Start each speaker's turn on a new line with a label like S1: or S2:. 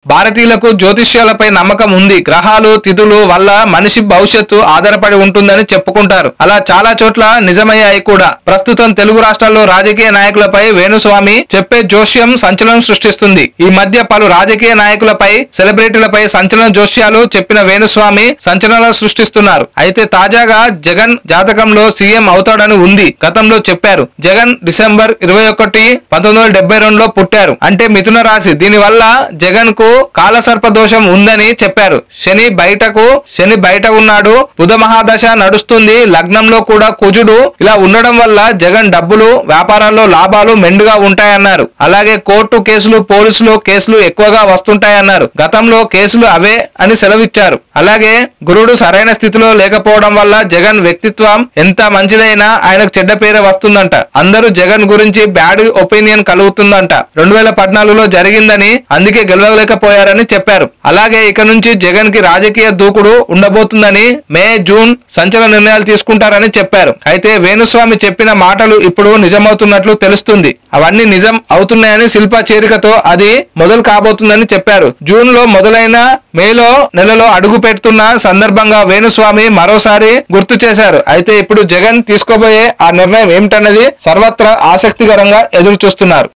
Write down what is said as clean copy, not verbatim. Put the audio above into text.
S1: భారతీయులకు జ్యోతిష్యాలపై నమ్మకం ఉంది. గ్రహాలు తిథులు వల్ల మనిషి భవిష్యత్తు ఆధారపడి ఉంటుందని చెప్పుకుంటారు. అలా చాలా చోట్ల నిజమయ్యాయి కూడా. ప్రస్తుతం తెలుగు రాష్ట్రాల్లో రాజకీయ నాయకులపై వేణుస్వామి చెప్పే జోస్యం సంచలనం సృష్టిస్తుంది. ఈ మధ్య పలు రాజకీయ నాయకులపై సెలబ్రిటీలపై సంచలన జోస్యాలు చెప్పిన వేణుస్వామి సంచలనాలు సృష్టిస్తున్నారు. అయితే తాజాగా జగన్ జాతకంలో సీఎం అవుతాడని ఉంది. గతంలో చెప్పారు. జగన్ డిసెంబర్ 21, 1972లో పుట్టారు. అంటే మిథున రాశి. దీనివల్ల జగన్ కు కాలసర్ప దోషం ఉందని చెప్పారు. శని బయట ఉన్నాడు. బుధ మహాదశ నడుస్తుంది. లగ్నంలో కూడా కుజుడు. ఇలా ఉండడం వల్ల జగన్ డబ్బులు వ్యాపారాల్లో లాభాలు మెండుగా ఉంటాయన్నారు. అలాగే కోర్టు కేసులు పోలీసులు కేసులు ఎక్కువగా వస్తుంటాయన్నారు. గతంలో కేసులు అవే అని సెలవిచ్చారు. అలాగే గురుడు సరైన స్థితిలో లేకపోవడం వల్ల జగన్ వ్యక్తిత్వం ఎంత మంచిదైనా ఆయనకు చెడ్డ పేరే వస్తుందంట. అందరూ జగన్ గురించి బ్యాడ్ ఒపీనియన్ కలుగుతుందంట. 2014లో జరిగిందని అందుకే గెలవలేకపోయారని చెప్పారు. అలాగే ఇక నుంచి జగన్ కి రాజకీయ దూకుడు ఉండబోతుందని మే జూన్ సంచలన నిర్ణయాలు తీసుకుంటారని చెప్పారు. అయితే వేణుస్వామి చెప్పిన మాటలు ఇప్పుడు నిజమవుతున్నట్లు తెలుస్తుంది. అవన్నీ నిజం అవుతున్నాయని శిల్ప చేరికతో అది మొదలు కాబోతుందని చెప్పారు. జూన్ లో మొదలైన మేలో నెలలో అడుగు పెడుతున్న సందర్భంగా వేణుస్వామి మరోసారి గుర్తు చేశారు. అయితే ఇప్పుడు జగన్ తీసుకోబోయే ఆ నిర్ణయం ఏమిటన్నది సర్వత్రా ఆసక్తికరంగా ఎదురు చూస్తున్నారు.